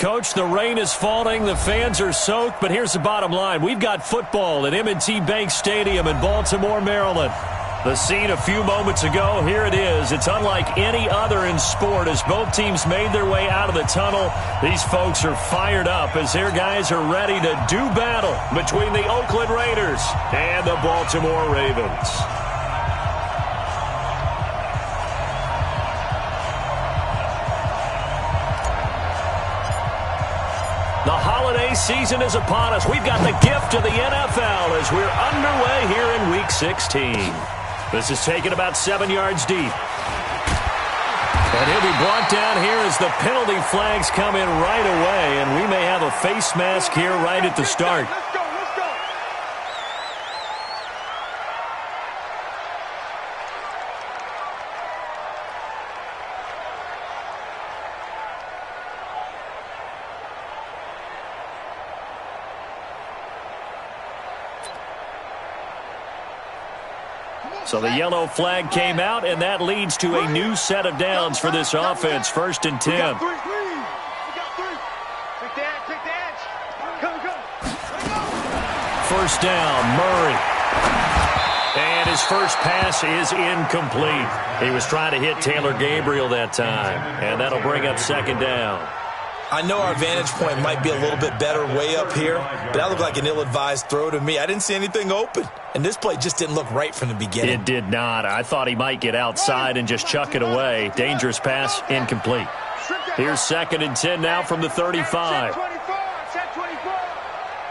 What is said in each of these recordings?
Coach, the rain is falling, the fans are soaked, but here's the bottom line. We've got football at M&T Bank Stadium in Baltimore, Maryland. The scene a few moments ago, here it is. It's unlike any other in sport as both teams made their way out of the tunnel. These folks are fired up as their guys are ready to do battle between the Oakland Raiders and the Baltimore Ravens. The holiday season is upon us. We've got the gift of the NFL as we're underway here in Week 16. This is taken about 7 yards deep. And he'll be brought down here as the penalty flags come in right away, and we may have a face mask here right at the start. So the yellow flag came out, and that leads to a new set of downs for this offense. 1st and 10. We got three. Take the edge. Go. First down, Murray. And his first pass is incomplete. He was trying to hit Taylor Gabriel that time, and that'll bring up 2nd down. I know our vantage point might be a little bit better way up here, but that looked like an ill-advised throw to me. I didn't see anything open, and this play just didn't look right from the beginning. It did not. I thought he might get outside and just chuck it away. Dangerous pass, incomplete. Here's 2nd and 10 now from the 35. Set 24.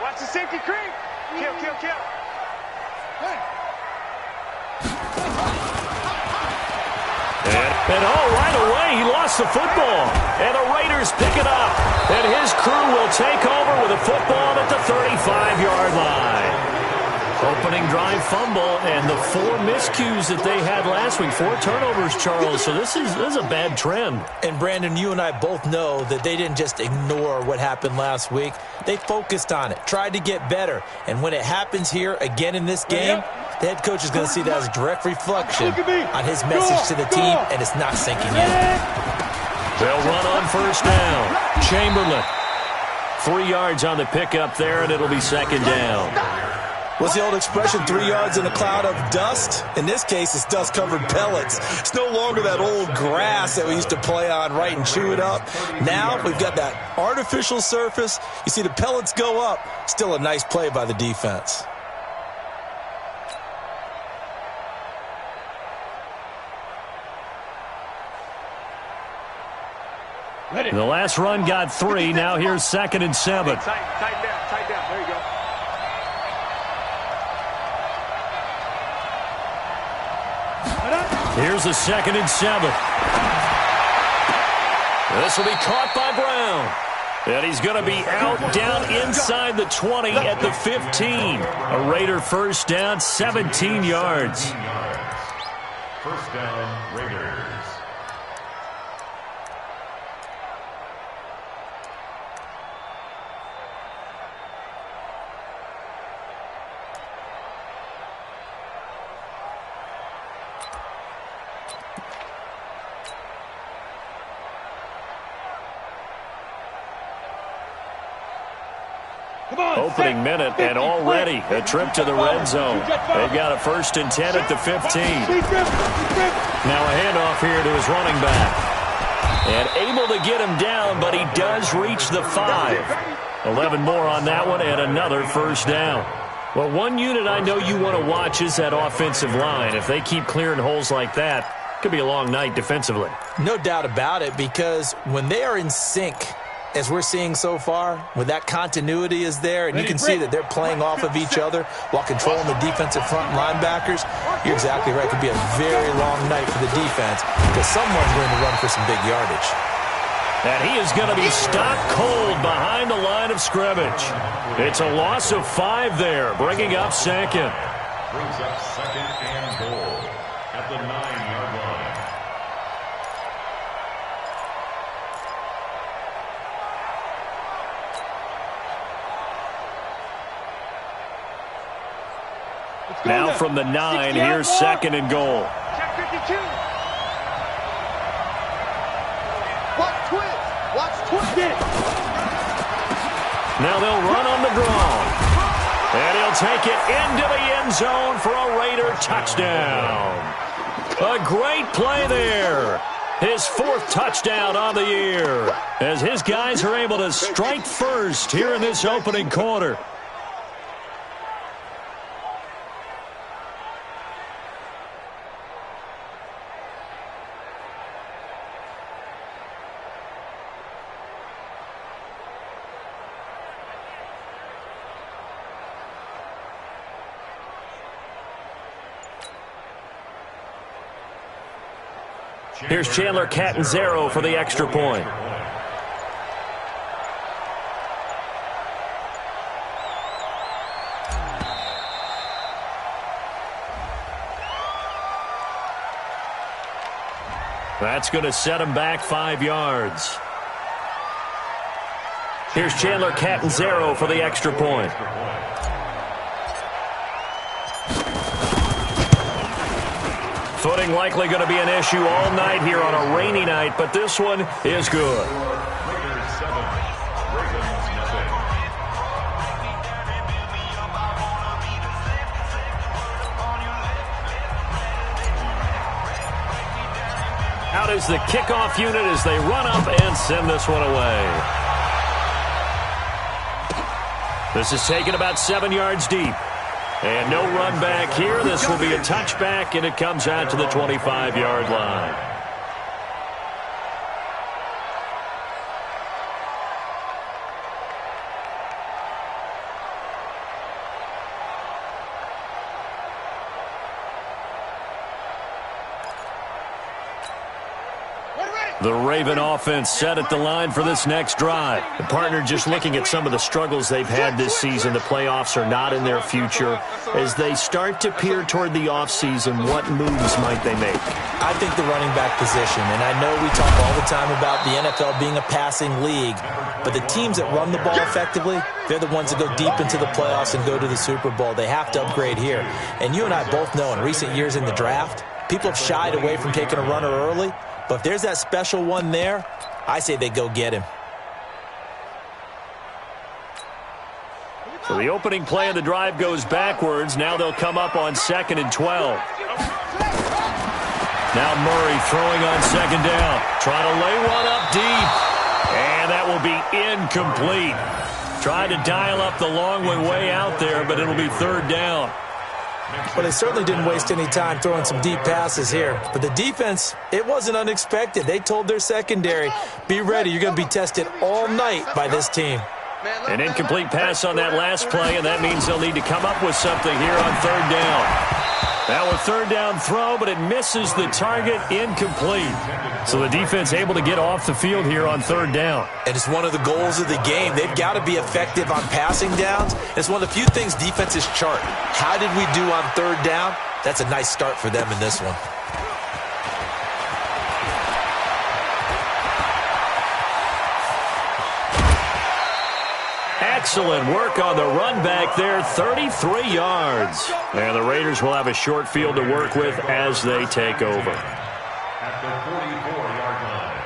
Watch the safety creep. Kill. And right away, he lost the football. And the Raiders pick it up. And his crew will take over with a football at the 35-yard line. Opening drive fumble, and the 4 miscues that they had last week. 4 turnovers, Charles. So this is a bad trend. And, Brandon, you and I both know that they didn't just ignore what happened last week. They focused on it, tried to get better. And when it happens here again in this game, the head coach is going to see that as a direct reflection on his message to the team, and it's not sinking in. They'll run on first down. Chamberlain. 3 yards on the pickup there, and it'll be 2nd down. What's the old expression, 3 yards in a cloud of dust? In this case, it's dust-covered pellets. It's no longer that old grass that we used to play on, right, and chew it up. Now we've got that artificial surface. You see the pellets go up. Still a nice play by the defense. The last run got 3. Now here's 2nd and 7. Tight down. There you go. Here's the 2nd and 7. This will be caught by Brown. And he's going to be out down inside the 20 at the 15. A Raider first down, 17 yards. First down, Raiders. Opening minute, and already a trip to the red zone. They've got a 1st and 10 at the 15. Now a handoff here to his running back. And able to get him down, but he does reach the 5. 11 more on that one, and another first down. Well, one unit I know you want to watch is that offensive line. If they keep clearing holes like that, it could be a long night defensively. No doubt about it, because when they are in sync, as we're seeing so far, when that continuity is there, and you can see that they're playing off of each other while controlling the defensive front linebackers, you're exactly right. It could be a very long night for the defense because someone's going to run for some big yardage. And he is going to be stopped cold behind the line of scrimmage. It's a loss of 5 there, bringing up 2nd. Brings up 2nd and goal at the 9-yard line. Now from the 9, here's 2nd and goal. Check 52. Watch twist. Now they'll run on the draw. And he'll take it into the end zone for a Raider touchdown. A great play there. His 4th touchdown on the year as his guys are able to strike first here in this opening quarter. Here's Chandler Catanzaro for the extra point. That's going to set him back 5 yards. Here's Chandler Catanzaro for the extra point. Footing likely going to be an issue all night here on a rainy night, but this one is good. Out is the kickoff unit as they run up and send this one away. This is taken about 7 yards deep. And no run back here. This will be a touchback, and it comes out to the 25-yard line. The Raven offense set at the line for this next drive. The partner just looking at some of the struggles they've had this season. The playoffs are not in their future. As they start to peer toward the offseason, what moves might they make? I think the running back position, and I know we talk all the time about the NFL being a passing league, but the teams that run the ball effectively, they're the ones that go deep into the playoffs and go to the Super Bowl. They have to upgrade here. And you and I both know in recent years in the draft, people have shied away from taking a runner early. But if there's that special one there, I say they go get him. So the opening play of the drive goes backwards. Now they'll come up on 2nd and 12. Now Murray throwing on 2nd down. Trying to lay one up deep. And that will be incomplete. Tried to dial up the long way out there, but it'll be 3rd down. Well, they certainly didn't waste any time throwing some deep passes here. But the defense, it wasn't unexpected. They told their secondary, be ready. You're going to be tested all night by this team. An incomplete pass on that last play, and that means they'll need to come up with something here on 3rd down. Now a 3rd down throw, but it misses the target, incomplete. So the defense able to get off the field here on 3rd down. And it's one of the goals of the game. They've got to be effective on passing downs. It's one of the few things defenses chart. How did we do on 3rd down? That's a nice start for them in this one. Excellent work on the run back there, 33 yards. And the Raiders will have a short field to work with as they take over. At the 44-yard line.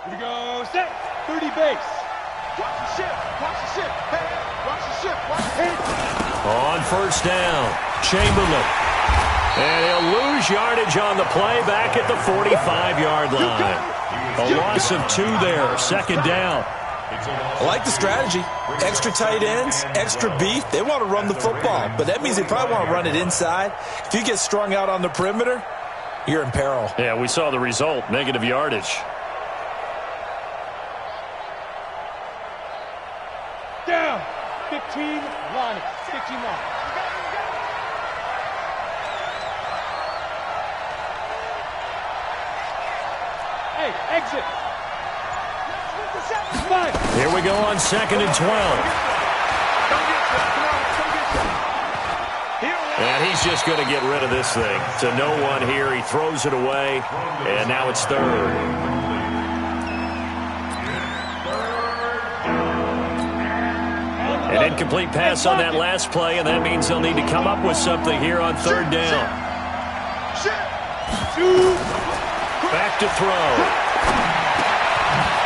Here we go, set, 30 base. Watch the ship, hey, watch the ship, watch the head. On 1st down, Chamberlain. And he'll lose yardage on the play back at the 45-yard line. A loss of 2 there, 2nd down. I like the strategy. Extra tight ends, extra beef. They want to run the football, but that means they probably want to run it inside. If you get strung out on the perimeter, you're in peril. Yeah, we saw the result, negative yardage. Down, 15 line, 15 line. Hey, exit. Here we go on 2nd and 12. And he's just going to get rid of this thing. To no one here. He throws it away, and now it's third. An incomplete pass on that last play, and that means they'll need to come up with something here on third down. Back to throw.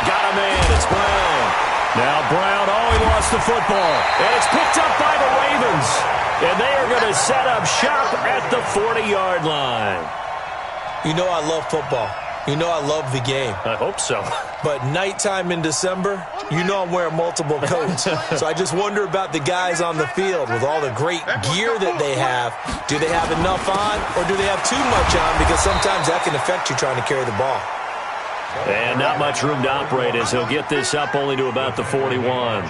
Got a man. It's Brown. Now Brown, he lost the football. And it's picked up by the Ravens. And they are going to set up shop at the 40-yard line. You know I love football. You know I love the game. I hope so. But nighttime in December, you know I'm wearing multiple coats. So I just wonder about the guys on the field with all the great gear that they have. Do they have enough on, or do they have too much on? Because sometimes that can affect you trying to carry the ball. And not much room to operate as he'll get this up only to about the 41.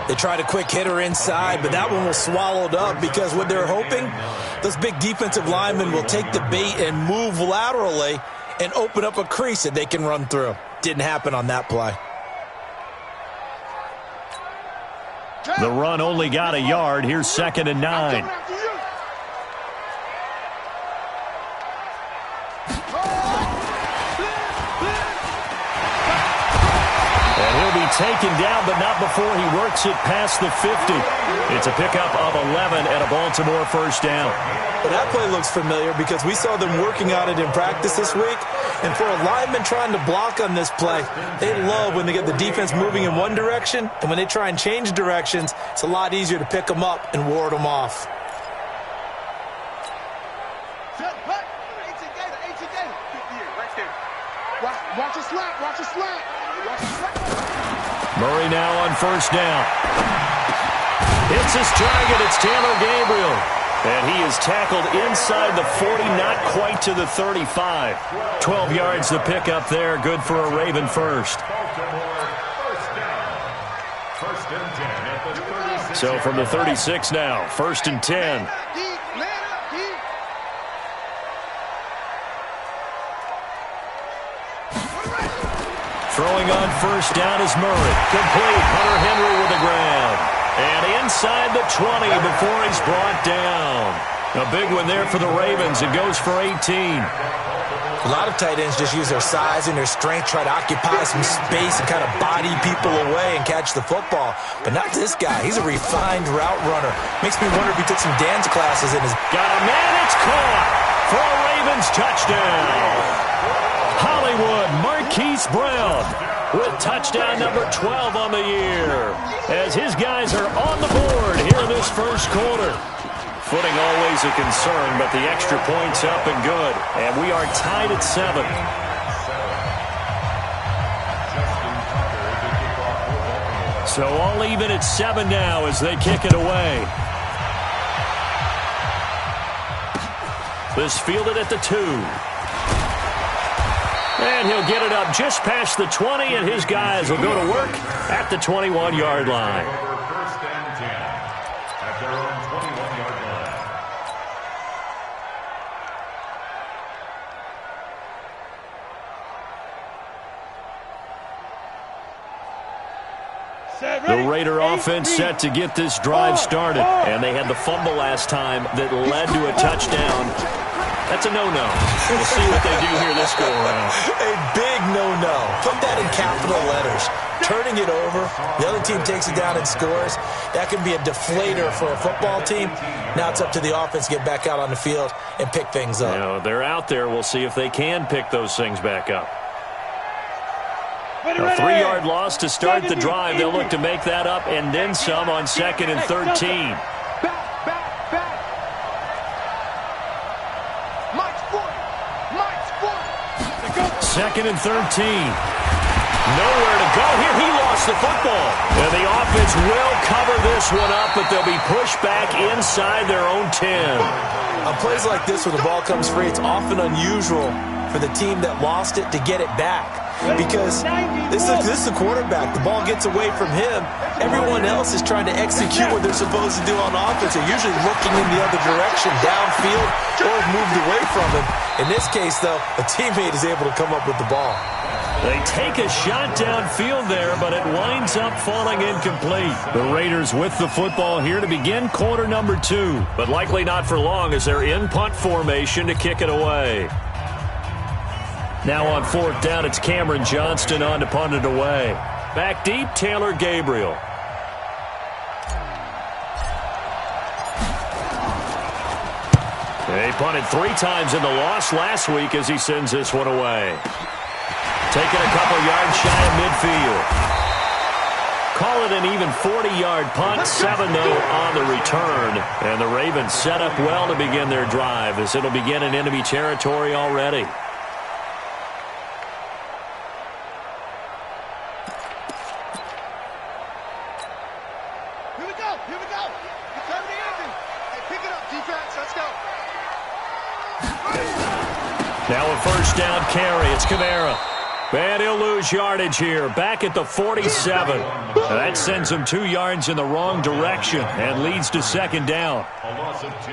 They tried a quick hitter inside, but that one was swallowed up because what they're hoping, those big defensive linemen will take the bait and move laterally and open up a crease that they can run through. Didn't happen on that play. The run only got a yard. Here's 2nd and 9. Taken down, but not before he works it past the 50. It's a pickup of 11 and a Baltimore first down. Well, that play looks familiar because we saw them working on it in practice this week. And for a lineman trying to block on this play, they love when they get the defense moving in one direction. And when they try and change directions, it's a lot easier to pick them up and ward them off. Watch a slant, watch a slant. Murray now on first down. Hits his target. It's Taylor Gabriel. And he is tackled inside the 40, not quite to the 35. 12 yards to pick up there. Good for a Raven first. So from the 36 now, 1st and 10. Throwing on first down is Murray. Complete. Hunter Henry with the grab. And inside the 20 before he's brought down. A big one there for the Ravens. It goes for 18. A lot of tight ends just use their size and their strength, try to occupy some space and kind of body people away and catch the football. But not this guy. He's a refined route runner. Makes me wonder if he took some dance classes in his... Got a man. It's caught for a Ravens touchdown. Hollywood Marquise Brown with touchdown number 12 on the year as his guys are on the board here in this first quarter. Footing always a concern, but the extra point's up and good. And we are tied at 7. So all even at 7 now as they kick it away. This fielded at the 2. And he'll get it up just past the 20, and his guys will go to work at the 21-yard line. First and 10 at their own 21-yard line. The Raider offense set to get this drive started, and they had the fumble last time that led to a touchdown. That's a no-no. We'll see what they do here this go-around. A big no-no. Put that in capital letters. Turning it over, the other team takes it down and scores. That can be a deflator for a football team. Now it's up to the offense to get back out on the field and pick things up. You know, they're out there. We'll see if they can pick those things back up. A 3-yard loss to start the drive. They'll look to make that up and then some on 2nd and 13. Second and 13. Nowhere to go here. He lost the football. And the offense will cover this one up, but they'll be pushed back inside their own 10. On plays like this where the ball comes free, it's often unusual for the team that lost it to get it back. Because this is the quarterback. The ball gets away from him. Everyone else is trying to execute what they're supposed to do on offense. They're usually looking in the other direction, downfield, or moved away from him. In this case, though, a teammate is able to come up with the ball. They take a shot downfield there, but it winds up falling incomplete. The Raiders with the football here to begin quarter number 2, but likely not for long as they're in punt formation to kick it away. Now on 4th down, it's Cameron Johnston on to punt it away. Back deep, Taylor Gabriel. They punted 3 times in the loss last week as he sends this one away. Taking a couple yards shy of midfield. Call it an even 40-yard punt, 7-0 on the return. And the Ravens set up well to begin their drive as it'll begin in enemy territory already. Here we go. It's time to end. Hey, pick it up, defense. Let's go. Now a first down carry. It's Kamara. And he'll lose yardage here. Back at the 47. That sends him 2 yards in the wrong direction and leads to 2nd down.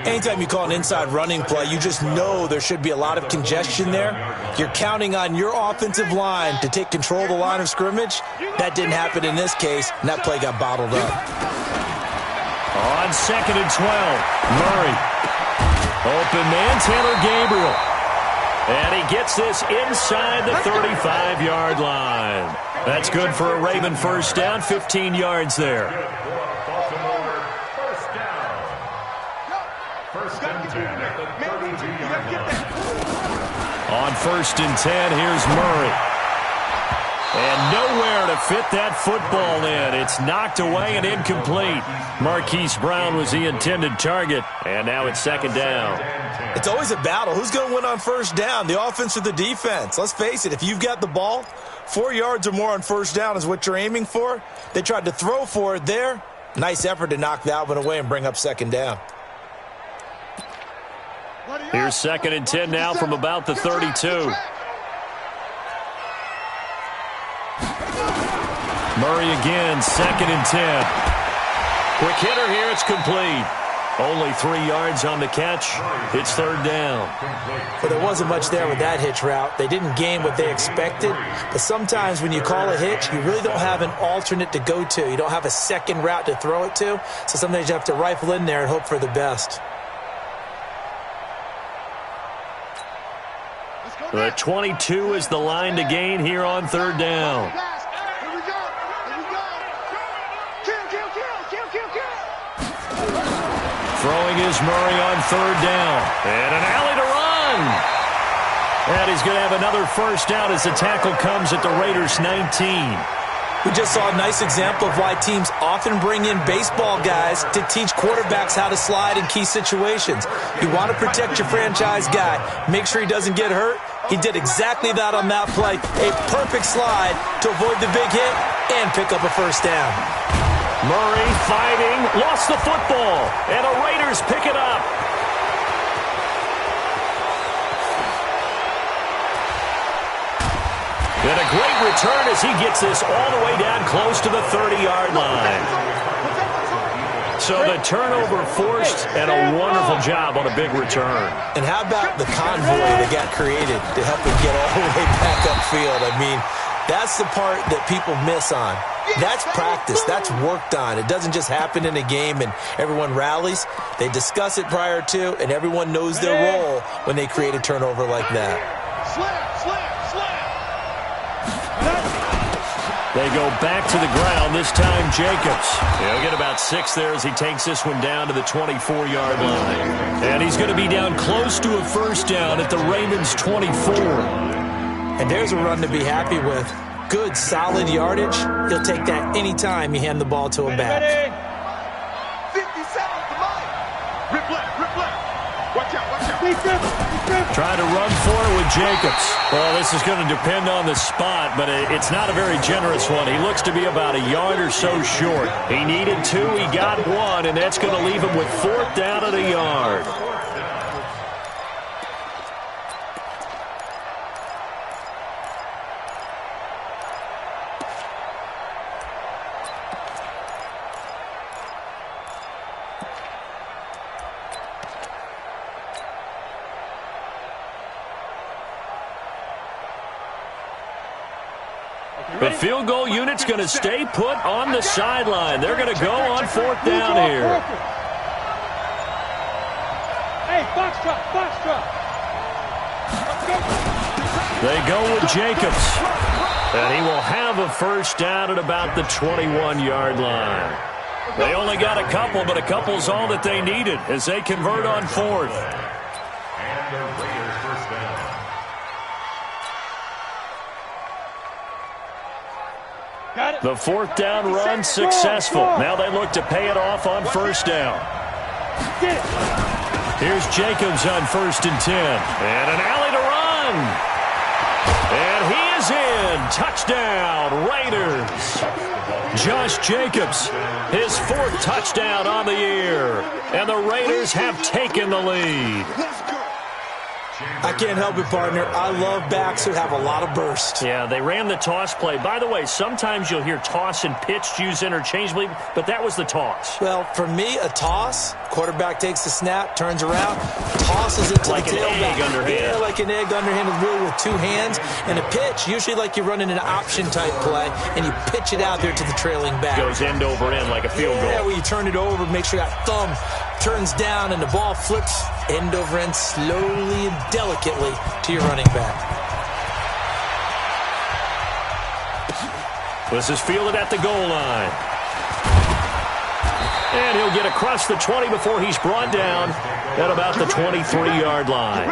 Anytime you call an inside running play, you just know there should be a lot of congestion there. You're counting on your offensive line to take control of the line of scrimmage. That didn't happen in this case, and that play got bottled up. On 2nd and 12, Murray. Open man, Taylor Gabriel. And he gets this inside the 35-yard line. That's good for a Raven first down, 15 yards there. First and 10 at the 32-yard line. On 1st and 10, here's Murray. And nowhere to fit that football in. It's knocked away and incomplete. Marquise Brown was the intended target, and now it's 2nd down. It's always a battle. Who's going to win on first down, the offense or the defense? Let's face it, if you've got the ball, 4 yards or more on first down is what you're aiming for. They tried to throw for it there. Nice effort to knock that one away and bring up 2nd down. Here's 2nd and 10 now from about the 32. Murray again, 2nd and 10. Quick hitter here, it's complete. Only 3 yards on the catch. It's 3rd down. Well, there wasn't much there with that hitch route. They didn't gain what they expected. But sometimes when you call a hitch, you really don't have an alternate to go to. You don't have a second route to throw it to. So sometimes you have to rifle in there and hope for the best. The 22 is the line to gain here on 3rd down. Throwing is Murray on 3rd down. And an alley to run. And he's going to have another first down as the tackle comes at the Raiders' 19. We just saw a nice example of why teams often bring in baseball guys to teach quarterbacks how to slide in key situations. You want to protect your franchise guy. Make sure he doesn't get hurt. He did exactly that on that play. A perfect slide to avoid the big hit and pick up a first down. Murray fighting, lost the football, and the Raiders pick it up. And a great return as he gets this all the way down close to the 30-yard line. So the turnover forced and a wonderful job on a big return. And how about the convoy that got created to help him get all the way back upfield? I mean, that's the part that people miss on. That's practice. That's worked on. It doesn't just happen in a game and everyone rallies. They discuss it prior to, and everyone knows their role when they create a turnover like that. They go back to the ground, this time Jacobs. He'll get about 6 there as he takes this one down to the 24-yard line. And he's going to be down close to a first down at the Ravens' 24. And there's a run to be happy with. Good, solid yardage. He'll take that anytime you hand the ball to him back. 57 to mine. Rip left. Watch out. Trying to run for it with Jacobs. Well, this is going to depend on the spot, but it's not a very generous one. He looks to be about a yard or so short. He needed 2, he got 1, and that's going to leave him with 4th down at a yard. The field goal unit's going to stay put on the sideline. They're going to go on 4th down here. Hey, box drop. They go with Jacobs. And he will have a 1st down at about the 21-yard line. They only got a couple, but a couple's all that they needed as they convert on 4th. And the Raiders 1st down. Got it. The 4th down run successful. Now they look to pay it off on 1st down. Get it. Here's Jacobs on 1st and 10. And an alley to run. And he is in. Touchdown, Raiders. Josh Jacobs, his 4th touchdown on the year. And the Raiders have taken the lead. I can't help it, partner. I love backs who have a lot of burst. Yeah, they ran the toss play. By the way, sometimes you'll hear toss and pitch used interchangeably, but that was the toss. Well, for me, a toss, quarterback takes the snap, turns around, tosses it to like the tailback. Like an egg underhand. Yeah, like an egg underhanded, really with 2 hands. And a pitch, usually like you're running an option-type play, and you pitch it out there to the trailing back. Goes end over end like a field goal. Yeah, where you turn it over, make sure that thumb turns down, and the ball flips end over end slowly and delicately to your running back. This is fielded at the goal line. And he'll get across the 20 before he's brought down at about the 23-yard line.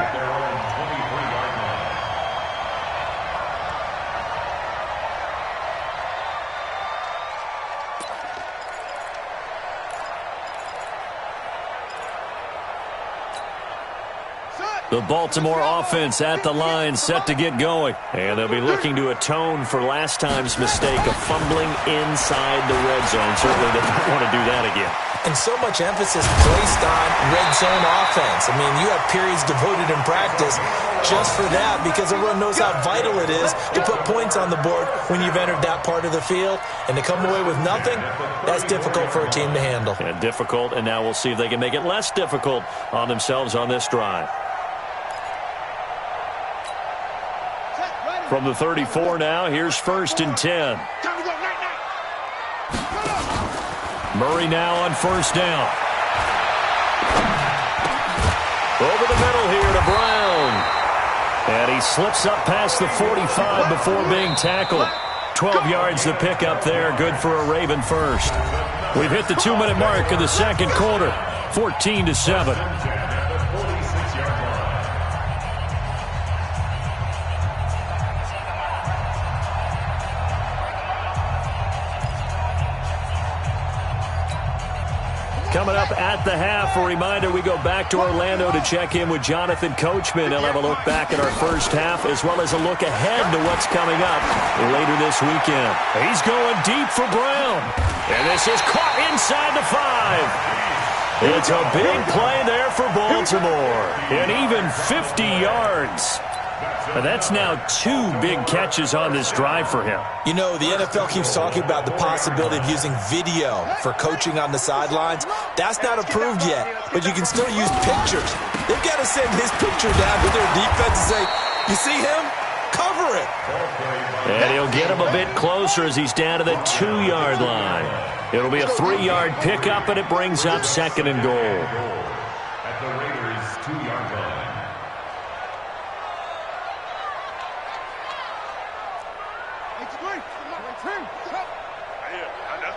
The Baltimore offense at the line, set to get going. And they'll be looking to atone for last time's mistake of fumbling inside the red zone. Certainly they don't want to do that again. And so much emphasis placed on red zone offense. I mean, you have periods devoted in practice just for that because everyone knows how vital it is to put points on the board when you've entered that part of the field. And to come away with nothing, that's difficult for a team to handle. And difficult, and now we'll see if they can make it less difficult on themselves on this drive. From the 34 now, here's 1st and 10. Murray now on 1st down. Over the middle here to Brown. And he slips up past the 45 before being tackled. 12 yards to pick up there. Good for a Raven first. We've hit the 2-minute mark in the 2nd quarter. 14-7. Coming up at the half, a reminder, we go back to Orlando to check in with Jonathan Coachman. He'll have a look back at our first half as well as a look ahead to what's coming up later this weekend. He's going deep for Brown. And this is caught inside the 5. It's a big play there for Baltimore. And even 50 yards. That's now 2 big catches on this drive for him. You know, the NFL keeps talking about the possibility of using video for coaching on the sidelines. That's not approved yet, but you can still use pictures. They've got to send his picture down to their defense and say, you see him? Cover it. And he'll get him a bit closer as he's down to the 2-yard line. It'll be a 3-yard pickup, and it brings up 2nd and goal. At the Raiders' 2-yard line.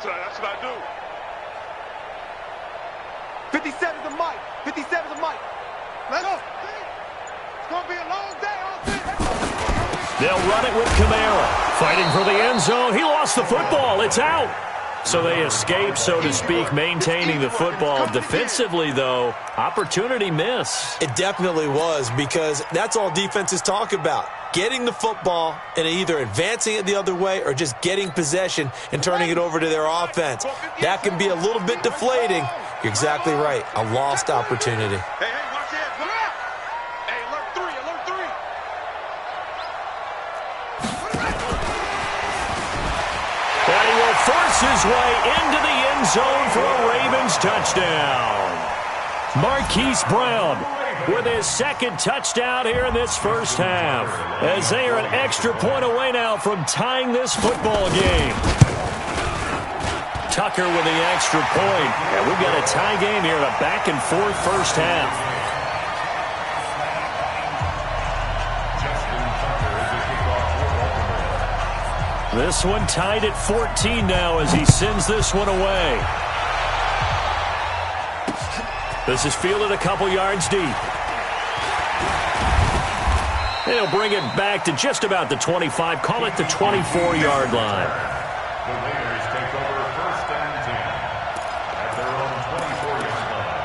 That's what I do. 57 to Mike. 57 to Mike. Let's go. It's going to be a long day. They'll run it with Kamara. Fighting for the end zone. He lost the football. It's out. So they escape, so to speak, maintaining the football. Defensively, though, opportunity miss. It definitely was, because that's all defenses talk about. Getting the football and either advancing it the other way or just getting possession and turning it over to their offense. That can be a little bit deflating. You're exactly right. A lost opportunity. Hey, watch it. Look out. Hey, alert 3, alert 3. And he will force his way into the end zone for a Ravens touchdown. Marquise Brown with his second touchdown here in this first half, as they are an extra point away now from tying this football game. Tucker with the extra point. And we've got a tie game here in a back-and-forth first half. This one tied at 14 now as he sends this one away. This is fielded a couple yards deep. They'll bring it back to just about the 25, call it the 24-yard line. The Raiders take over first and 10 at their own 24-yard line.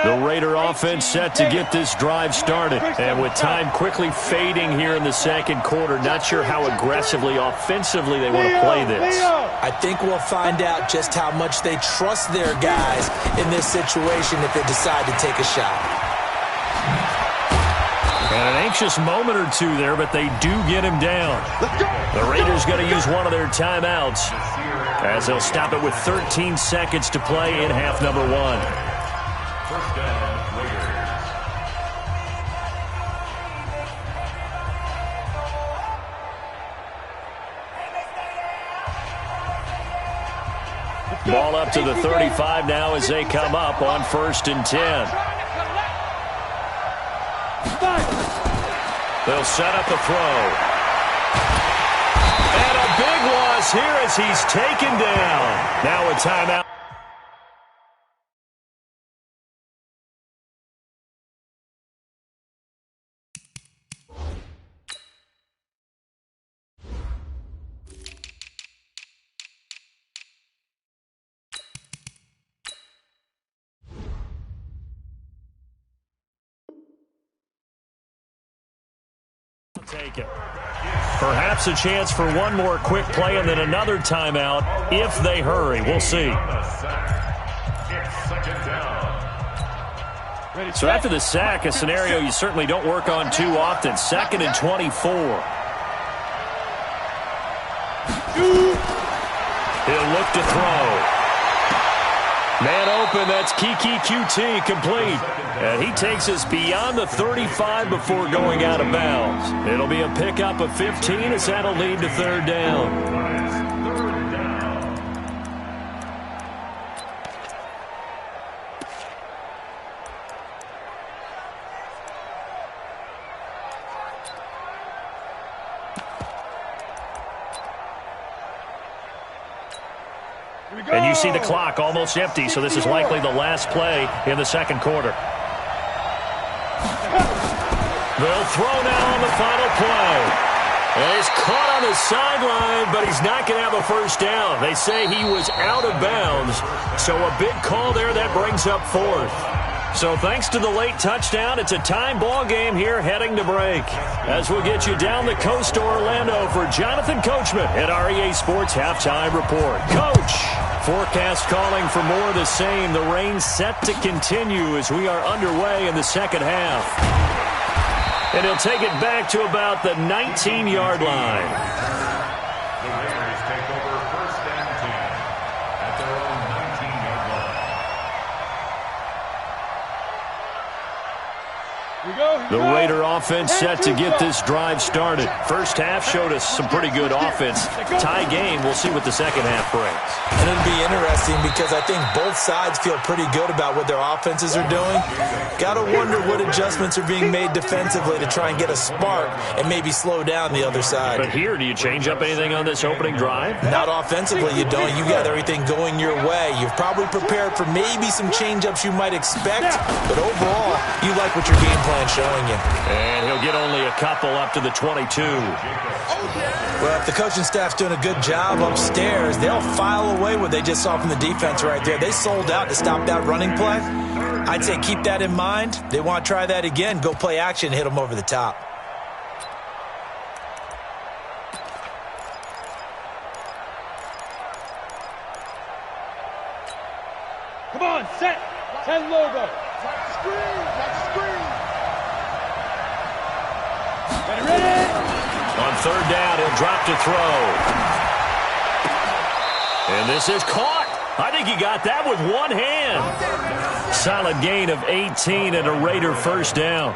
The Raider offense set to get this drive started. And with time quickly fading here in the second quarter, not sure how aggressively, offensively they want to play this. I think we'll find out just how much they trust their guys in this situation if they decide to take a shot. And an anxious moment or two there, but they do get him down. The Raiders going to use one of their timeouts as they'll stop it with 13 seconds to play in half number one. First down, Raiders. Ball up to the 35 now as they come up on 1st and 10. They'll set up the throw. And a big loss here as he's taken down. Now a timeout. Take it. Perhaps a chance for one more quick play and then another timeout if they hurry. We'll see. So after the sack, a scenario you certainly don't work on too often. 2nd and 24. He'll look to throw. Man open, that's Kiki QT complete. And he takes us beyond the 35 before going out of bounds. It'll be a pickup of 15 as that'll lead to 3rd down. And you see the clock almost empty, so this is likely the last play in the second quarter. They'll throw now on the final play. And he's caught on the sideline, but he's not going to have a first down. They say he was out of bounds, so a big call there that brings up 4th. So thanks to the late touchdown, it's a time ball game here heading to break. As we'll get you down the coast to Orlando for Jonathan Coachman at REA Sports Halftime Report. Coach, forecast calling for more of the same. The rain set to continue as we are underway in the second half. And he'll take it back to about the 19-yard line. The Raiders take over first and 10 at their own 19-yard line. The Raider offense set to get this drive started. First half showed us some pretty good offense. Tie game, we'll see what the second half brings. And it'll be interesting because I think both sides feel pretty good about what their offenses are doing. Got to wonder what adjustments are being made defensively to try and get a spark and maybe slow down the other side. But here, do you change up anything on this opening drive? Not offensively, you don't. You got everything going your way. You've probably prepared for maybe some change-ups you might expect, but overall, you like what your game plan's showing you. And he'll get only a couple up to the 22. Well, if the coaching staff's doing a good job upstairs, they'll file away what they just saw from the defense right there. They sold out to stop that running play. I'd say keep that in mind. They want to try that again. Go play action, hit them over the top. Come on, set. 10 logo. Screen. Ready? On 3rd down, he'll drop to throw. And this is caught. I think he got that with one hand. Solid gain of 18 and a Raider first down.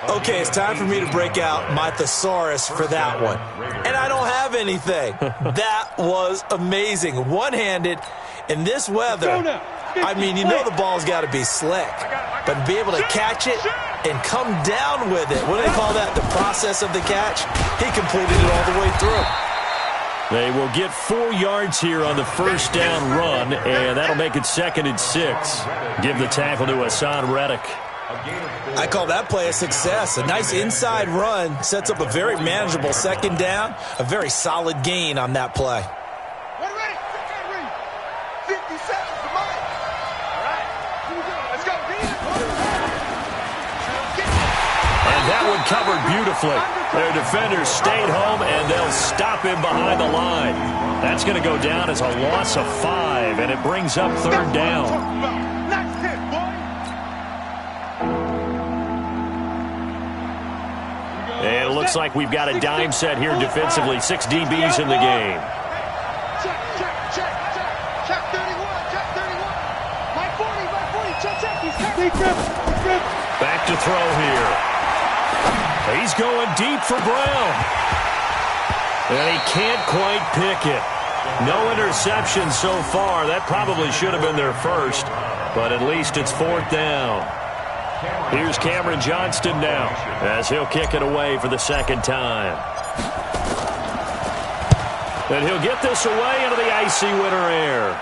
Okay, it's time for me to break out my thesaurus for that one. And I don't have anything. That was amazing. One-handed in this weather. I mean, you know the ball's got to be slick. But to be able to catch it and come down with it, what do they call that, the process of the catch? He completed it all the way through. They will get 4 yards here on the first down run, and that'll make it 2nd and 6. Give the tackle to Hassan Reddick. I call that play a success. A nice inside run sets up a very manageable second down, a very solid gain on that play. Ready? 50 seconds to mine. All right, here we go. Let's go. And that one covered beautifully. Their defenders stayed home, and they'll stop him behind the line. That's going to go down as a loss of 5, and it brings up 3rd down. Nice hit, boy. And it looks like we've got a dime set here defensively. 6 DBs in the game. Check. Check 31. Check 31. My 40. Check. He's checked. Back to throw here. He's going deep for Brown. And he can't quite pick it. No interception so far. That probably should have been their first, but at least it's 4th down. Here's Cameron Johnston now as he'll kick it away for the 2nd time. And he'll get this away into the icy winter air.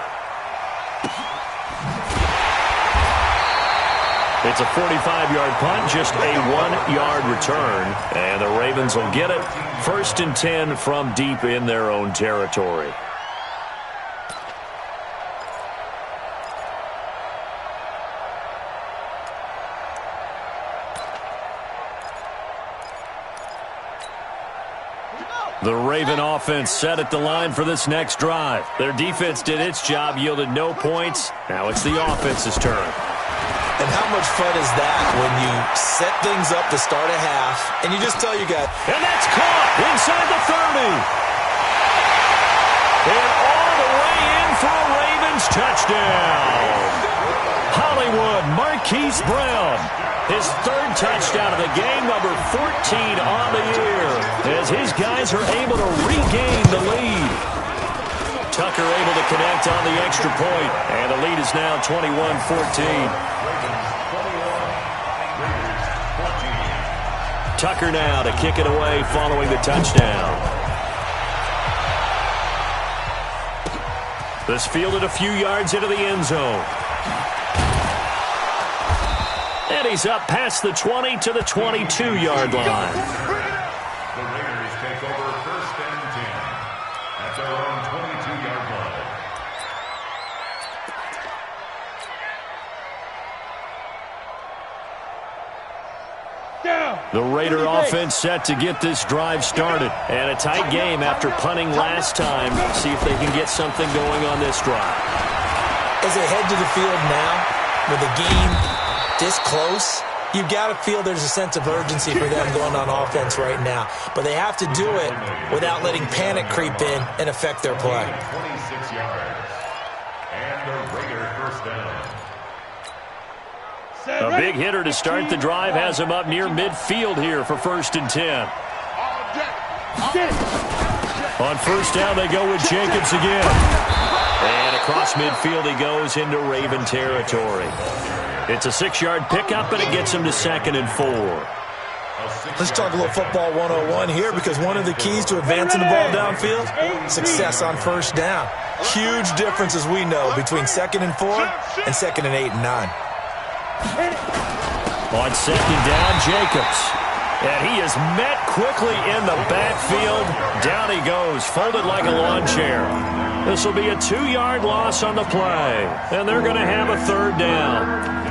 It's a 45-yard punt, just a 1-yard return. And the Ravens will get it 1st and 10 from deep in their own territory. The Raven offense set at the line for this next drive. Their defense did its job, yielded no points. Now it's the offense's turn. And how much fun is that when you set things up to start a half, and you just tell your guy. And that's caught inside the 30. And all the way in for a Ravens touchdown. Hollywood Marquise Brown. His 3rd touchdown of the game, number 14 on the year, as his guys are able to regain the lead. Tucker able to connect on the extra point, and the lead is now 21-14. Tucker now to kick it away following the touchdown. This fielded a few yards into the end zone. And he's up past the 20 to the 22-yard line. The Raiders take over 1st and 10 at their own 22-yard line. The Raider offense set to get this drive started. And a tight game after punting last time. See if they can get something going on this drive. As they head to the field now, with the game this close, you've got to feel there's a sense of urgency for them going on offense right now. But they have to do it without letting panic creep in and affect their play. 26 yards. And the Raider first down. A big hitter to start the drive has him up near midfield here for 1st and 10. On 1st down, they go with Jacobs again. And across midfield he goes into Raven territory. It's a 6-yard pickup, and it gets him to 2nd and 4. Let's talk a little football 101 here, because one of the keys to advancing the ball downfield, success on 1st down. Huge difference, as we know, between 2nd and 4 and 2nd and 8 and 9. On 2nd down, Jacobs. And he is met quickly in the backfield. Down he goes, folded like a lawn chair. This will be a 2-yard loss on the play. And they're going to have a 3rd down.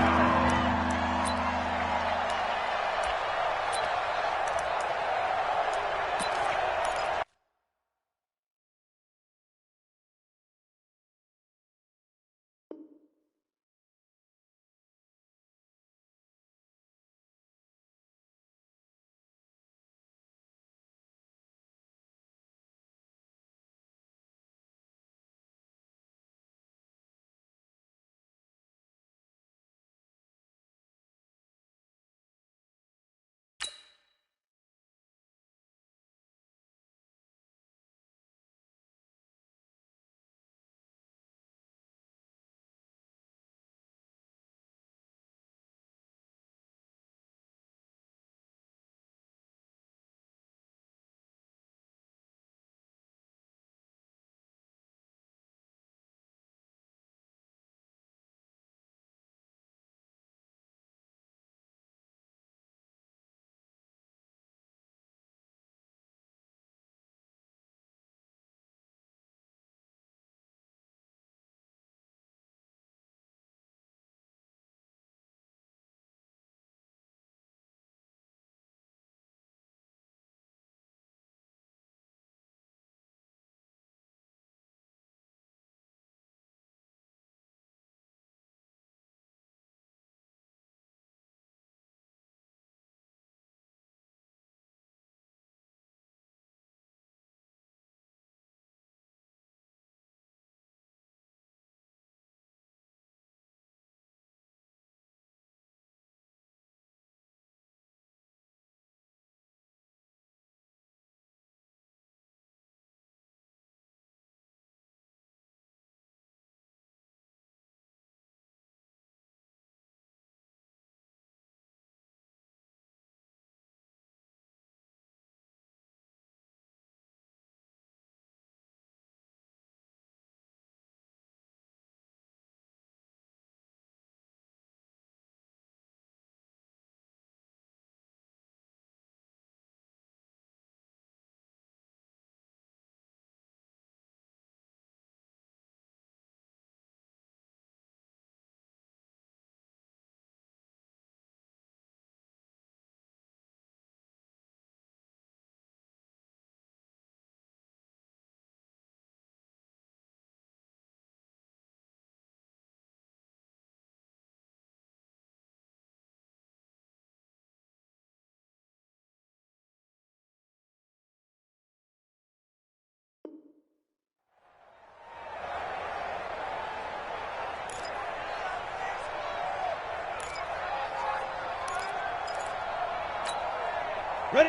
Ready?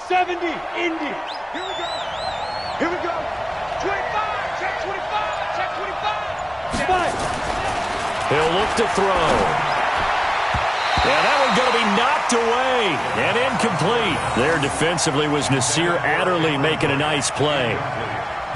70, Indy. Here we go. Here we go. 25, check 25, check 25. 5. He'll look to throw. Yeah, that one's going to be knocked away and incomplete. There defensively was Nasir Adderley making a nice play.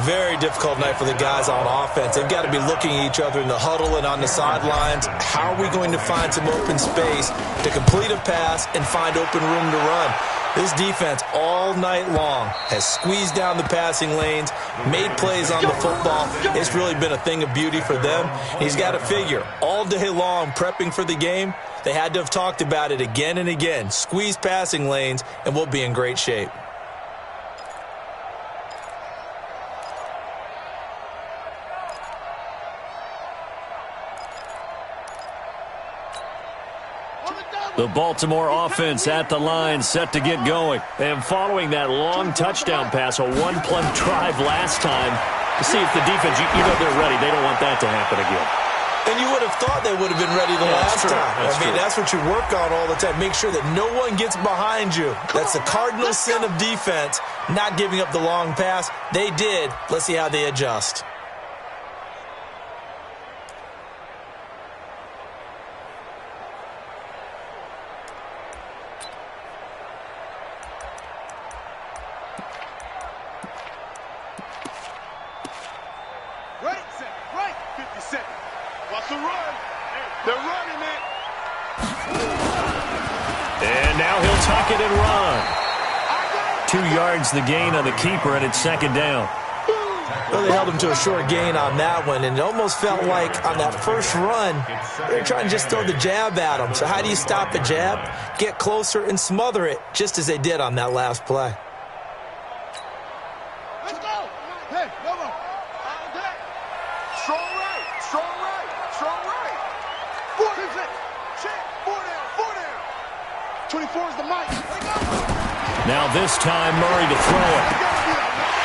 Very difficult night for the guys on offense. They've got to be looking at each other in the huddle and on the sidelines. How are we going to find some open space to complete a pass and find open room to run? This defense all night long has squeezed down the passing lanes, made plays on the football. It's really been a thing of beauty for them. He's got to figure all day long prepping for the game. They had to have talked about it again and again. Squeeze passing lanes, and we'll be in great shape. The Baltimore offense at the line, set to get going. And following that long touchdown pass, a one-play drive last time, to see if the defense, you know they're ready. They don't want that to happen again. And you would have thought they would have been ready the last time. That's what you work on all the time. Make sure that no one gets behind you. That's the cardinal sin of defense, not giving up the long pass. They did. Let's see how they adjust. Right, set, right, 50 seconds. Watch the run. They're running it. And now he'll tuck it and run. 2 yards the gain on the keeper, and it's second down. Well, they held him to a short gain on that one, and it almost felt like on that first run, they were trying to just throw the jab at him. So how do you stop a jab? Get closer and smother it, just as they did on that last play. Let's go. Hey, come on. Strong right, strong right, strong right. 4 check, 4 down. 24 is the mic. Now this time Murray to throw it.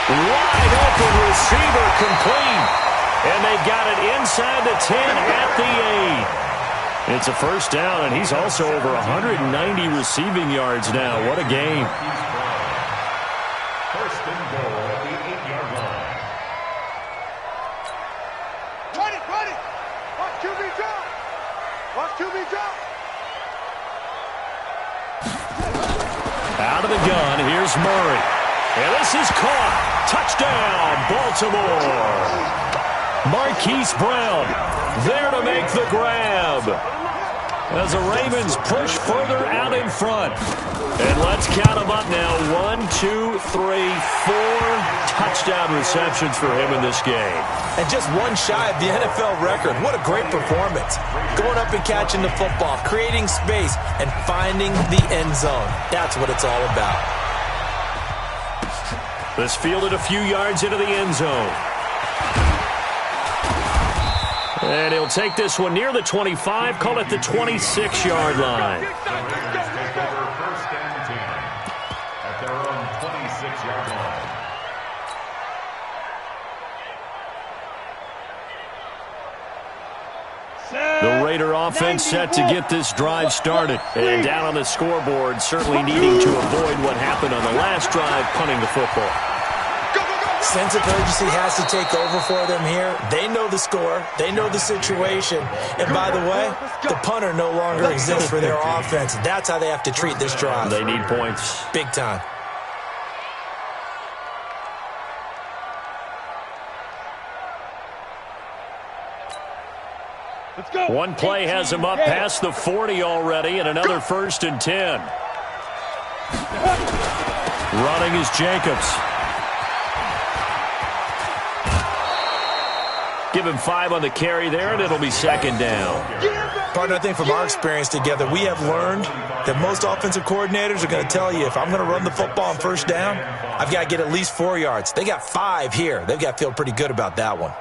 Wide open receiver complete. And they've got it inside the 10 at the 8. It's a first down, and he's also over 190 receiving yards now. What a game. First and goal at the 8-yard line. Run it. Watch QB drop. Watch QB drop. Out of the gun, here's Murray. And this is caught. Touchdown, Baltimore. Marquise Brown there to make the grab. As the Ravens push further out in front. And let's count them up now. 1, 2, 3, 4 touchdown receptions for him in this game. And just one shy of the NFL record. What a great performance. Going up and catching the football, creating space, and finding the end zone. That's what it's all about. This fielded a few yards into the end zone. And he'll take this one near the 25, call it the 26-yard line. The Raiders take over first and 10 at their own 26-yard line. The Raider offense set to get this drive started. And down on the scoreboard, certainly needing to avoid what happened on the last drive, punting the football. Sense of urgency has to take over for them here. They know the score. They know the situation. And by the way, the punter no longer exists for their offense. That's how they have to treat this drive. They need points. Big time. Let's go. One play has him up past the 40 already, and another first and 10. Running is Jacobs. Give him 5 on the carry there, and it'll be second down. Partner, I think from our experience together, we have learned that most offensive coordinators are going to tell you, if I'm going to run the football on first down, I've got to get at least 4 yards. They got 5 here. They've got to feel pretty good about that one.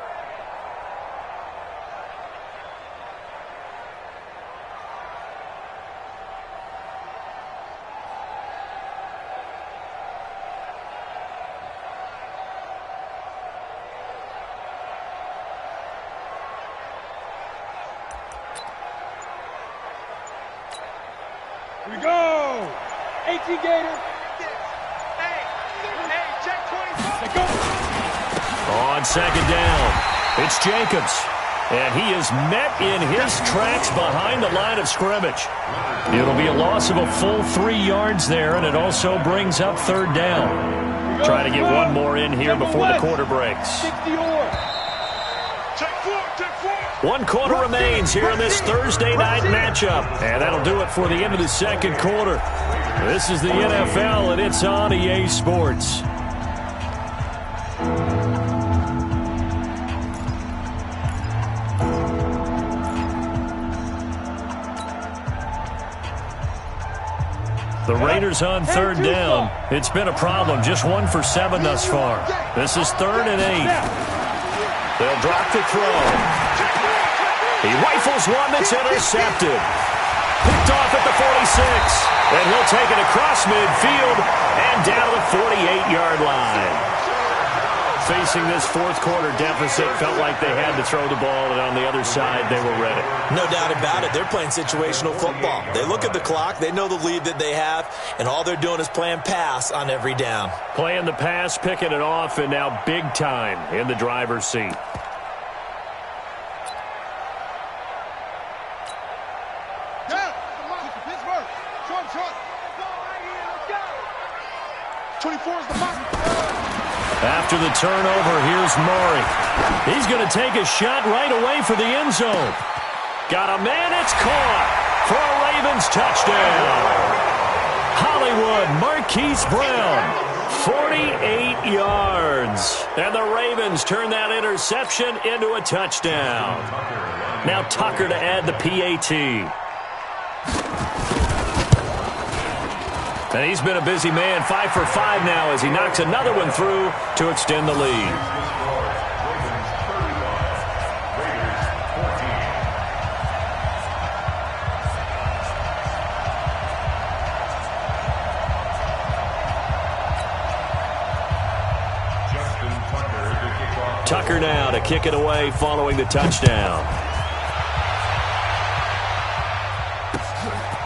Here we go. 18 Gator. On second down, it's Jacobs. And he is met in his tracks behind the line of scrimmage. It'll be a loss of a full 3 yards there, and it also brings up third down. Trying to get one more in here before the quarter breaks. 1 quarter remains here in this Thursday night matchup. And that'll do it for the end of the second quarter. This is the NFL, and it's on EA Sports. The Raiders on third down. It's been a problem. Just 1 for 7 thus far. This is 3rd and 8. They'll drop the throw. He rifles one that's intercepted. Picked off at the 46. And he'll take it across midfield and down to the 48-yard line. Facing this fourth quarter deficit, felt like they had to throw the ball, and on the other side, they were ready. No doubt about it. They're playing situational football. They look at the clock, they know the lead that they have, and all they're doing is playing pass on every down. Playing the pass, picking it off, and now big time in the driver's seat. After the turnover, here's Murray. He's going to take a shot right away for the end zone. Got a man, it's caught for a Ravens touchdown. Hollywood Marquise Brown, 48 yards. And the Ravens turn that interception into a touchdown. Now Tucker to add the PAT. And he's been a busy man, 5 for 5 now as he knocks another one through to extend the lead. Tucker now to kick it away following the touchdown.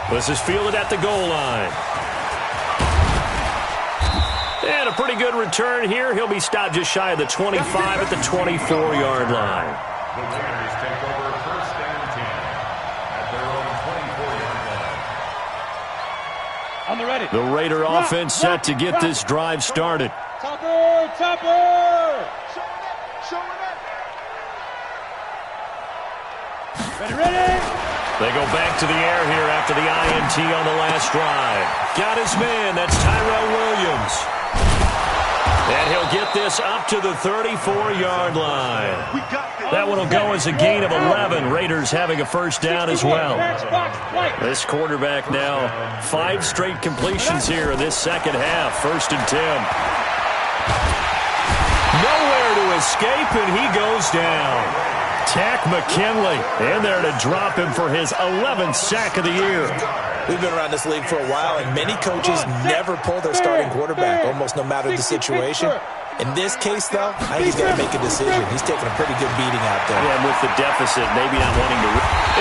This is fielded at the goal line. And a pretty good return here. He'll be stopped just shy of the 25 at the 24-yard line. The Raiders take over 1st and 10 at their own 24-yard line. On the ready. The Raider offense set to get this drive started. Topper! Ready! They go back to the air here after the INT on the last drive. Got his man. That's Tyrell Williams. And he'll get this up to the 34-yard line. That one will go as a gain of 11. Raiders having a first down as well. This quarterback now 5 straight completions here in this second half. 1st and 10. Nowhere to escape, and he goes down. Tack McKinley in there to drop him for his 11th sack of the year. We've been around this league for a while, and many coaches never pull their starting quarterback, almost no matter the situation. In this case, though, I think he's got to make a decision. He's taking a pretty good beating out there. Yeah, and with the deficit, maybe not wanting to...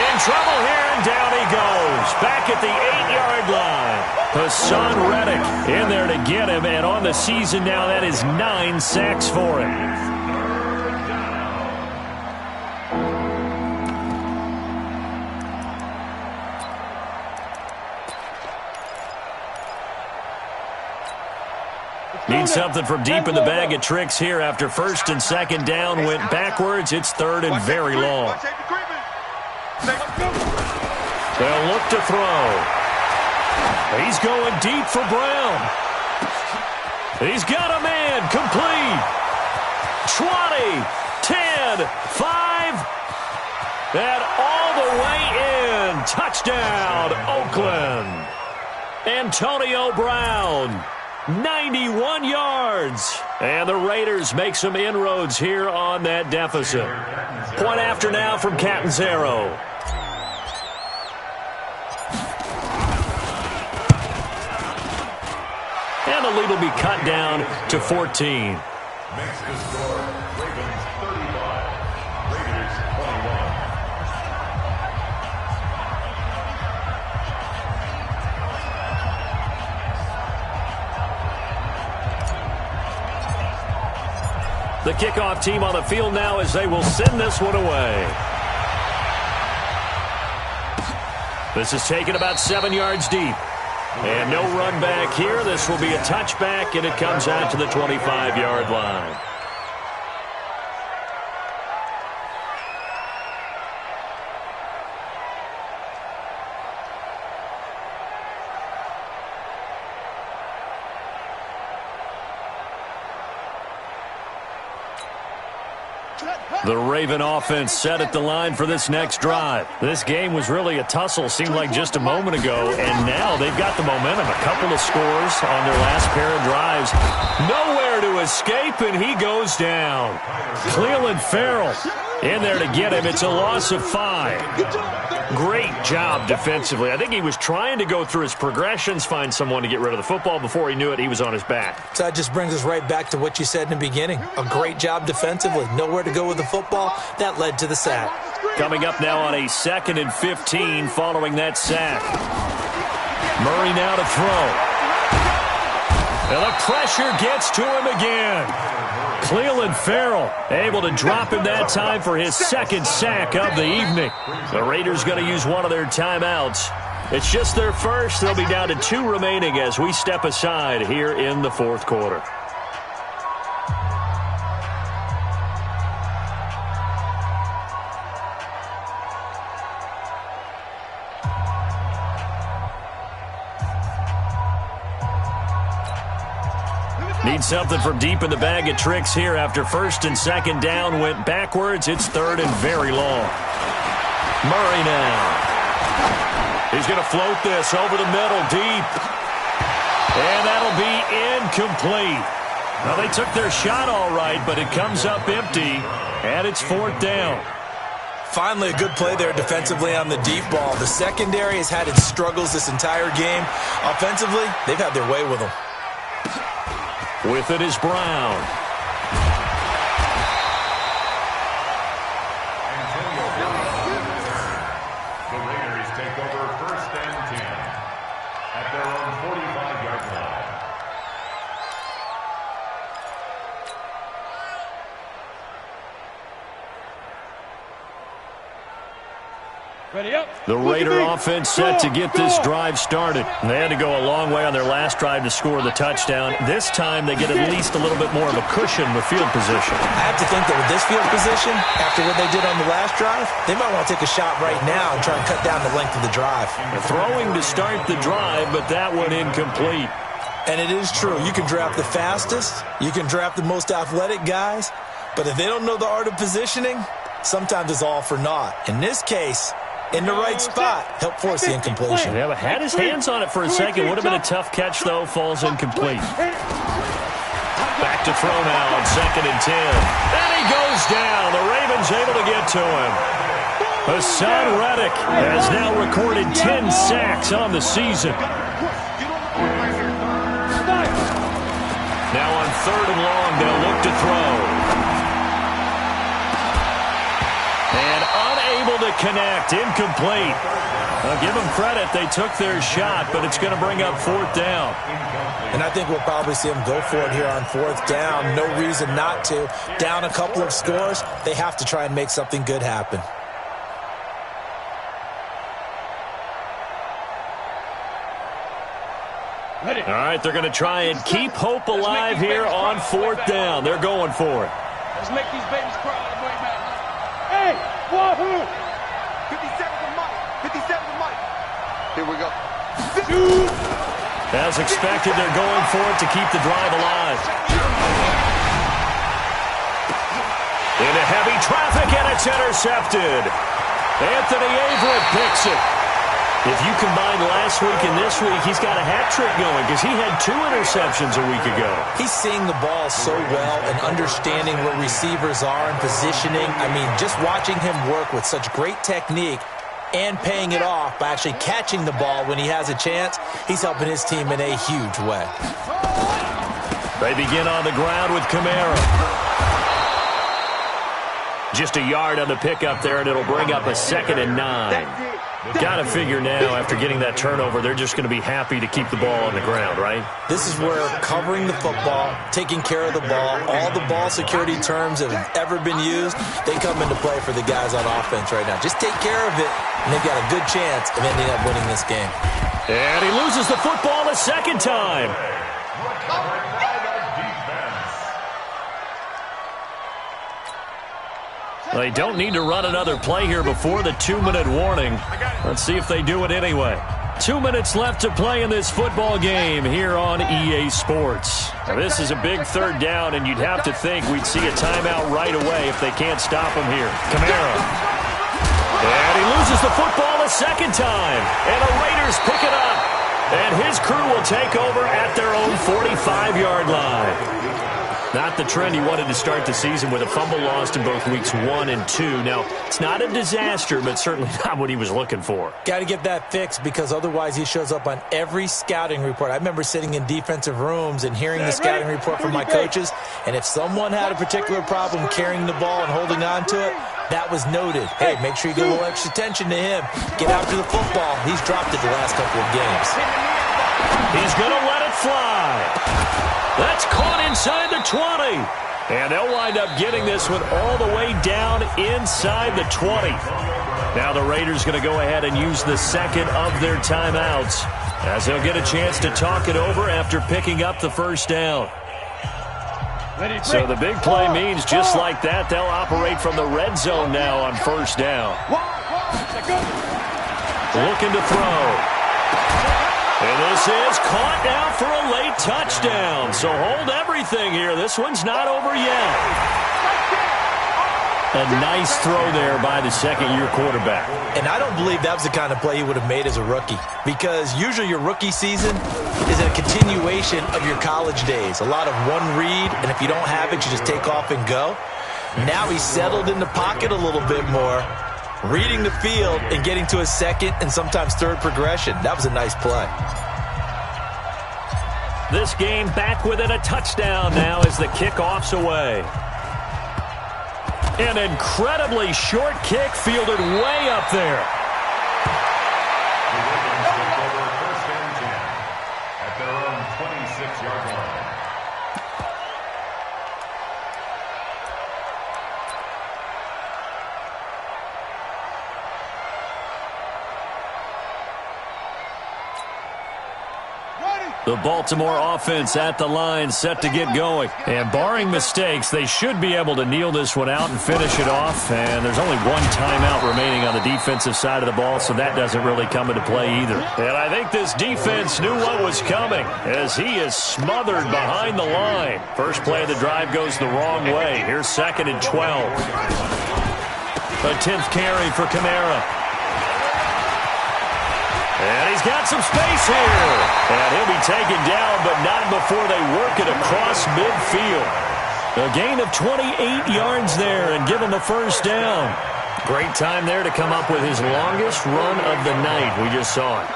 In trouble here, and down he goes. Back at the 8-yard line. Hassan Reddick in there to get him, and on the season now, that is 9 sacks for him. Need something from deep in the bag of tricks here after 1st and 2nd down went backwards. It's 3rd and very long. They'll look to throw. He's going deep for Brown. He's got a man complete. 20, 10, 5, and all the way in. Touchdown, Oakland. Antonio Brown. 91 yards. And the Raiders make some inroads here on that deficit. Point after now from Catanzaro. And the lead will be cut down to 14. Makes the score Ravens 35, Raiders 21. The kickoff team on the field now as they will send this one away. This is taken about 7 yards deep. And no run back here. This will be a touchback, and it comes out to the 25-yard line. The Raven offense set at the line for this next drive. This game was really a tussle, seemed like just a moment ago, and now they've got the momentum. A couple of scores on their last pair of drives. Nowhere to escape, and he goes down. Cleveland Farrell in there to get him. It's a loss of 5. Great job defensively. I think he was trying to go through his progressions, find someone to get rid of the football. Before he knew it, he was on his back. So that just brings us right back to what you said in the beginning. A great job defensively. Nowhere to go with the football. That led to the sack. Coming up now on a 2nd and 15 following that sack. Murray now to throw. And the pressure gets to him again. Cleveland Farrell able to drop him that time for his 2nd sack of the evening. The Raiders going to use one of their timeouts. It's just their first. They'll be down to 2 remaining as we step aside here in the 4th quarter. Need something from deep in the bag of tricks here after 1st and 2nd down went backwards. It's 3rd and very long. Murray now. He's going to float this over the middle deep. And that'll be incomplete. Now, they took their shot all right, but it comes up empty, and it's 4th down. Finally, a good play there defensively on the deep ball. The secondary has had its struggles this entire game. Offensively, they've had their way with them. With it is Brown. The Raiders take over 1st and 10 at their own 45-yard line. Ready up. The Raider offense set to get this drive started. They had to go a long way on their last drive to score the touchdown. This time they get at least a little bit more of a cushion with field position. I have to think that with this field position, after what they did on the last drive, they might want to take a shot right now and try and cut down the length of the drive. Throwing to start the drive, but that one incomplete. And it is true. You can draft the fastest. You can draft the most athletic guys. But if they don't know the art of positioning, sometimes it's all for naught. In this case, in the right spot, help force the incompletion. Yeah, but had his hands on it for a second. Would have been a tough catch, though. Falls incomplete. Back to throw now on 2nd and 10. And he goes down. The Ravens able to get to him. Hassan Reddick has now recorded 10 sacks on the season. Now on 3rd and long, they'll look to throw. And unable to connect. Incomplete. I'll give them credit. They took their shot, but it's going to bring up 4th down. And I think we'll probably see them go for it here on 4th down. No reason not to. Down a couple of scores, they have to try and make something good happen. All right, they're going to try and keep hope alive here on 4th down. They're going for it. Let's make these babies cry like white man. Hey, wahoo! 57 to Mike. 57 to Mike. Here we go. As expected, they're going for it to keep the drive alive. Into heavy traffic, and it's intercepted. Anthony Averett picks it. If you combine last week and this week, he's got a hat trick going because he had 2 interceptions a week ago. He's seeing the ball so well and understanding where receivers are and positioning. I mean, just watching him work with such great technique and paying it off by actually catching the ball when he has a chance, he's helping his team in a huge way. They begin on the ground with Kamara. Just a yard on the pickup there, and it'll bring up a 2nd and 9. Got to figure now, after getting that turnover, they're just going to be happy to keep the ball on the ground, right? This is where covering the football, taking care of the ball, all the ball security terms that have ever been used, they come into play for the guys on offense right now. Just take care of it, and they've got a good chance of ending up winning this game. And he loses the football a second time. They don't need to run another play here before the 2-minute warning. Let's see if they do it anyway. 2 minutes left to play in this football game here on EA Sports. Now, this is a big third down, and you'd have to think we'd see a timeout right away if they can't stop him here. Kamara. And he loses the football a second time. And the Raiders pick it up. And his crew will take over at their own 45-yard line. Not the trend he wanted to start the season with a fumble lost in both weeks 1 and 2. Now, it's not a disaster, but certainly not what he was looking for. Got to get that fixed because otherwise he shows up on every scouting report. I remember sitting in defensive rooms and hearing the scouting report from my coaches, and if someone had a particular problem carrying the ball and holding on to it, that was noted. Hey, make sure you give a little extra attention to him. Get after the football. He's dropped it the last couple of games. He's going to let it fly. That's caught inside the 20. And they'll wind up getting this one all the way down inside the 20. Now the Raiders going to go ahead and use the second of their timeouts as they'll get a chance to talk it over after picking up the first down. So the big play means just like that, they'll operate from the red zone now on first down. Looking to throw. And this is caught now for a late touchdown. So hold everything here. This one's not over yet. A nice throw there by the second-year quarterback. And I don't believe that was the kind of play he would have made as a rookie, because usually your rookie season is a continuation of your college days. A lot of one read, and if you don't have it, you just take off and go. Now he's settled in the pocket a little bit more, reading the field and getting to a second and sometimes third progression. That was a nice play. This game back within a touchdown now as the kickoff's away. An incredibly short kick fielded way up there. The Ravens take over first and 10 at their own 26-yard line. The Baltimore offense at the line, set to get going. And barring mistakes, they should be able to kneel this one out and finish it off. And there's only one timeout remaining on the defensive side of the ball, so that doesn't really come into play either. And I think this defense knew what was coming as he is smothered behind the line. First play of the drive goes the wrong way. Here's 2nd and 12. A 10th carry for Kamara. And he's got some space here. And he'll be taken down, but not before they work it across midfield. A gain of 28 yards there and give him the first down. Great time there to come up with his longest run of the night. We just saw it.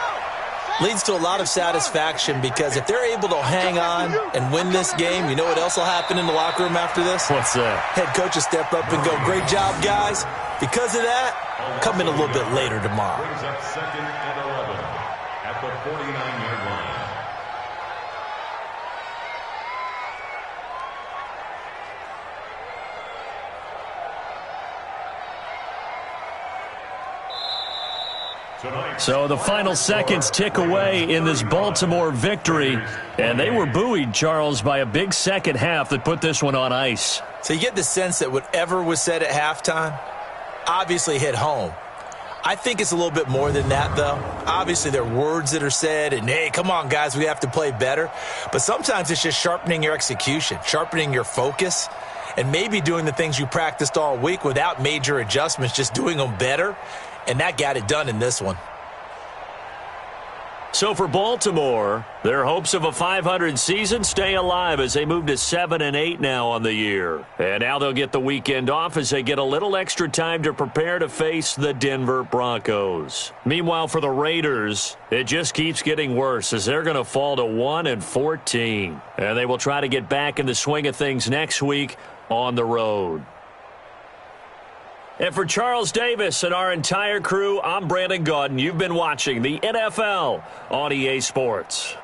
Leads to a lot of satisfaction because if they're able to hang on and win this game, you know what else will happen in the locker room after this? What's that? Head coach will step up and go, great job, guys. Because of that, come in a little bit later tomorrow. Brings up 2nd and 11 at the 49-yard line. So the final seconds tick away in this Baltimore victory. And they were buoyed, Charles, by a big second half that put this one on ice. So you get the sense that whatever was said at halftime obviously hit home. I think it's a little bit more than that, though. Obviously, there are words that are said, and, hey, come on, guys, we have to play better. But sometimes it's just sharpening your execution, sharpening your focus, and maybe doing the things you practiced all week without major adjustments, just doing them better. And that got it done in this one. So for Baltimore, their hopes of a 500 season stay alive as they move to 7-8 now on the year. And now they'll get the weekend off as they get a little extra time to prepare to face the Denver Broncos. Meanwhile, for the Raiders, it just keeps getting worse as they're going to fall to 1-14. And they will try to get back in the swing of things next week on the road. And for Charles Davis and our entire crew, I'm Brandon Gaudin. You've been watching the NFL on EA Sports.